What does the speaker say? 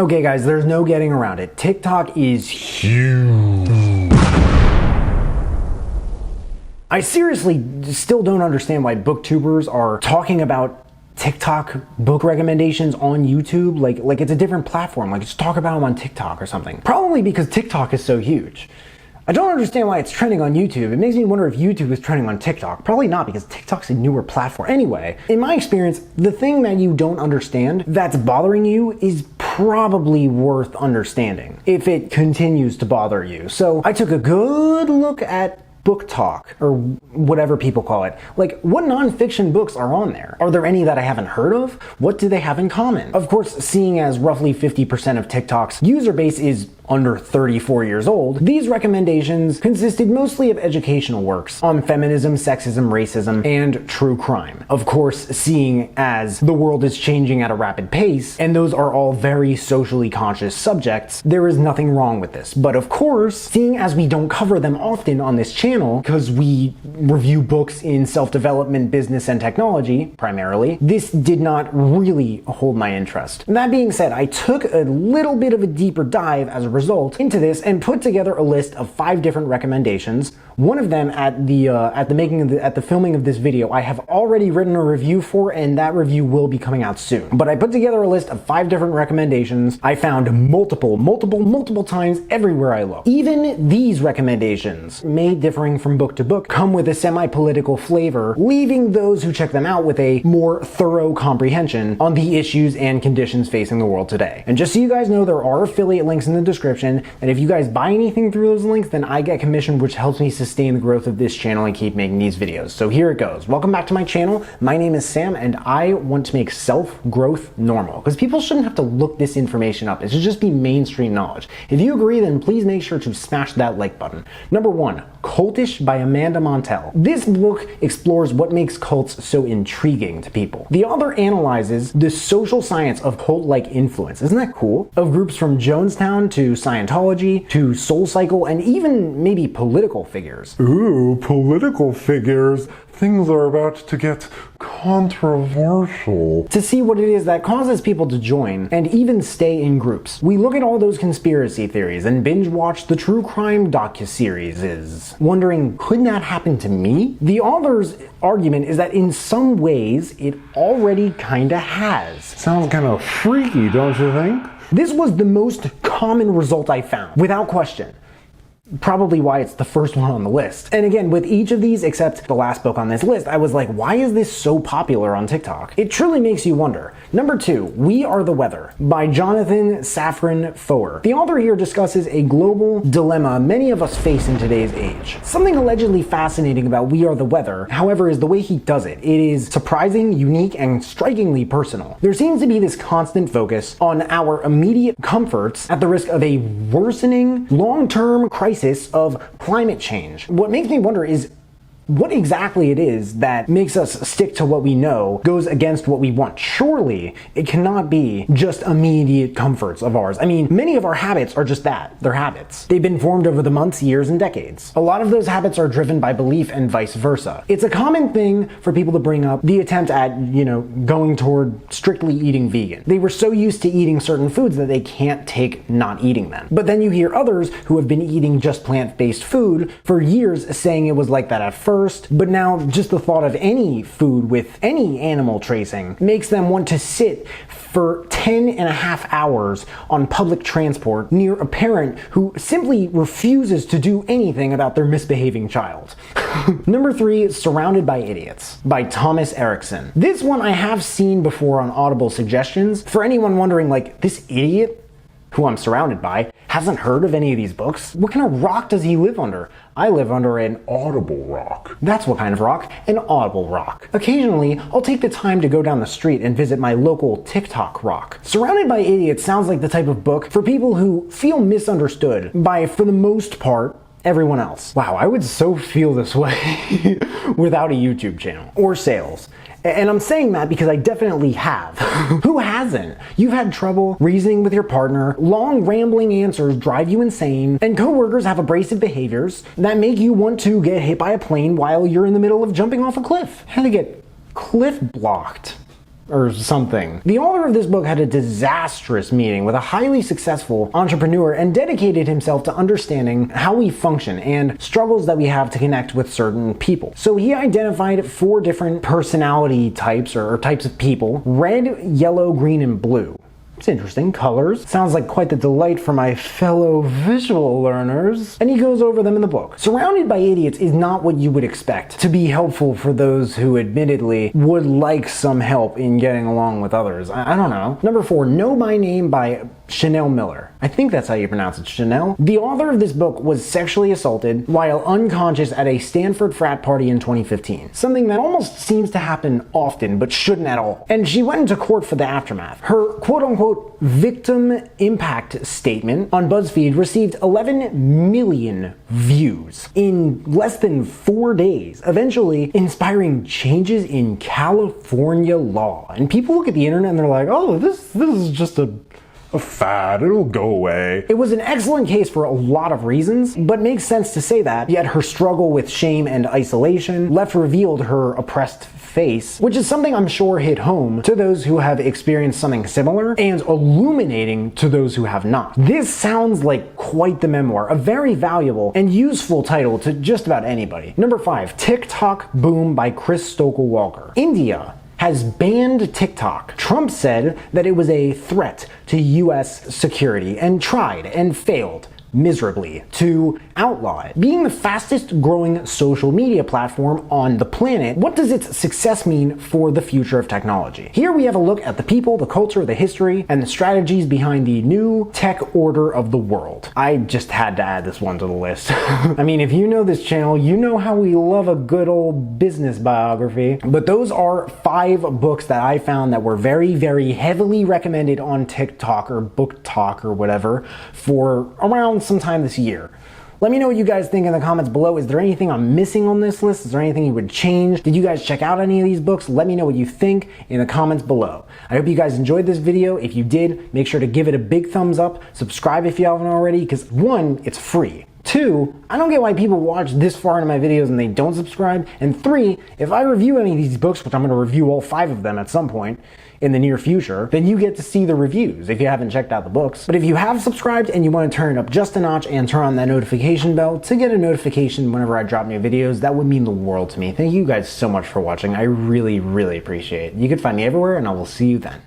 Okay guys, there's no getting around it. TikTok is huge. I seriously still don't understand why booktubers are talking about TikTok book recommendations on YouTube like it's a different platform. Like, just talk about them on TikTok or something. Probably because TikTok is so huge. I don't understand why it's trending on YouTube. It makes me wonder if YouTube is trending on TikTok. Probably not, because TikTok's a newer platform. Anyway, in my experience, the thing that you don't understand that's bothering you is probably worth understanding if it continues to bother you. So I took a good look at BookTok, or whatever people call it. Like, what nonfiction books are on there? Are there any that I haven't heard of? What do they have in common? Of course, seeing as roughly 50% of TikTok's user base is under 34 years old, these recommendations consisted mostly of educational works on feminism, sexism, racism, and true crime. Of course, seeing as the world is changing at a rapid pace, and those are all very socially conscious subjects, there is nothing wrong with this. But of course, seeing as we don't cover them often on this channel, because we review books in self-development, business, and technology, primarily, this did not really hold my interest. That being said, I took a little bit of a deeper dive as a result into this and put together a list of 5 different recommendations. One of them at the filming of this video I have already written a review for, and that review will be coming out soon. But I put together a list of 5 different recommendations I found multiple times everywhere I looked. Even these recommendations, made differing from book to book, come with a semi-political flavor, leaving those who check them out with a more thorough comprehension on the issues and conditions facing the world today. And just so you guys know, there are affiliate links in the description, and if you guys buy anything through those links, then I get commission, which helps me sustain the growth of this channel and keep making these videos. So here it goes. Welcome back to my channel. My name is Sam, and I want to make self-growth normal, because people shouldn't have to look this information up. It should just be mainstream knowledge. If you agree, then please make sure to smash that like button. Number 1, Cultish by Amanda Montell. This book explores what makes cults so intriguing to people. The author analyzes the social science of cult-like influence. Isn't that cool? Of groups from Jonestown to Scientology to SoulCycle, and even maybe political figures. Ooh, political figures. Things are about to get controversial. To see what it is that causes people to join and even stay in groups. We look at all those conspiracy theories and binge watch the true crime docuseries, wondering, could that happen to me? The author's argument is that in some ways it already kinda has. Sounds kind of freaky, don't you think? This was the most common result I found, without question. Probably why it's the first one on the list. And again, with each of these, except the last book on this list, I was like, why is this so popular on TikTok? It truly makes you wonder. Number 2, We Are the Weather by Jonathan Safran Foer. The author here discusses a global dilemma many of us face in today's age. Something allegedly fascinating about We Are the Weather, however, is the way he does it. It is surprising, unique, and strikingly personal. There seems to be this constant focus on our immediate comforts at the risk of a worsening, long-term crisis of climate change. What makes me wonder is what exactly it is that makes us stick to what we know, goes against what we want. Surely it cannot be just immediate comforts of ours. I mean, many of our habits are just that. They're habits. They've been formed over the months, years, and decades. A lot of those habits are driven by belief and vice versa. It's a common thing for people to bring up the attempt at, going toward strictly eating vegan. They were so used to eating certain foods that they can't take not eating them. But then you hear others who have been eating just plant-based food for years saying it was like that at first, but now just the thought of any food with any animal tracing makes them want to sit for 10.5 hours on public transport near a parent who simply refuses to do anything about their misbehaving child. Number 3, Surrounded by Idiots by Thomas Erickson. This one I have seen before on Audible suggestions. For anyone wondering, like, this idiot who I'm surrounded by hasn't heard of any of these books? What kind of rock does he live under? I live under an audible rock. That's what kind of rock? An audible rock. Occasionally, I'll take the time to go down the street and visit my local TikTok rock. Surrounded by Idiots sounds like the type of book for people who feel misunderstood by, for the most part, everyone else. Wow, I would so feel this way without a YouTube channel or sales. And I'm saying that because I definitely have. Who hasn't? You've had trouble reasoning with your partner, long rambling answers drive you insane, and coworkers have abrasive behaviors that make you want to get hit by a plane while you're in the middle of jumping off a cliff. How to get cliff blocked. or something. The author of this book had a disastrous meeting with a highly successful entrepreneur and dedicated himself to understanding how we function and struggles that we have to connect with certain people. So he identified 4 different personality types or types of people: red, yellow, green, and blue. It's interesting. Colors. Sounds like quite the delight for my fellow visual learners. And he goes over them in the book. Surrounded by idiots is not what you would expect to be helpful for those who admittedly would like some help in getting along with others. I don't know. Number 4, Know My Name by Chanel Miller. I think that's how you pronounce it, Chanel. The author of this book was sexually assaulted while unconscious at a Stanford frat party in 2015. Something that almost seems to happen often, but shouldn't at all. And she went into court for the aftermath. Her quote-unquote victim impact statement on BuzzFeed received 11 million views in less than 4 days, eventually inspiring changes in California law. And people look at the internet and they're like, oh, this is just a fad, it'll go away. It was an excellent case for a lot of reasons, but makes sense to say that, yet her struggle with shame and isolation left revealed her oppressed face, which is something I'm sure hit home to those who have experienced something similar and illuminating to those who have not. This sounds like quite the memoir, a very valuable and useful title to just about anybody. Number 5, TikTok Boom by Chris Stokely-Walker. India has banned TikTok. Trump said that it was a threat to US security and tried and failed miserably to outlaw it. Being the fastest growing social media platform on the planet, what does its success mean for the future of technology? Here we have a look at the people, the culture, the history, and the strategies behind the new tech order of the world. I just had to add this one to the list. I mean, if you know this channel, you know how we love a good old business biography. But those are 5 books that I found that were very, very heavily recommended on TikTok or BookTok or whatever for around sometime this year. Let me know what you guys think in the comments below. Is there anything I'm missing on this list? Is there anything you would change? Did you guys check out any of these books? Let me know what you think in the comments below. I hope you guys enjoyed this video. If you did, make sure to give it a big thumbs up. Subscribe if you haven't already, because 1, it's free. 2, I don't get why people watch this far into my videos and they don't subscribe. And 3, if I review any of these books, which I'm going to review all 5 of them at some point in the near future, then you get to see the reviews if you haven't checked out the books. But if you have subscribed and you want to turn it up just a notch and turn on that notification bell to get a notification whenever I drop new videos, that would mean the world to me. Thank you guys so much for watching. I really, really appreciate it. You can find me everywhere, and I will see you then.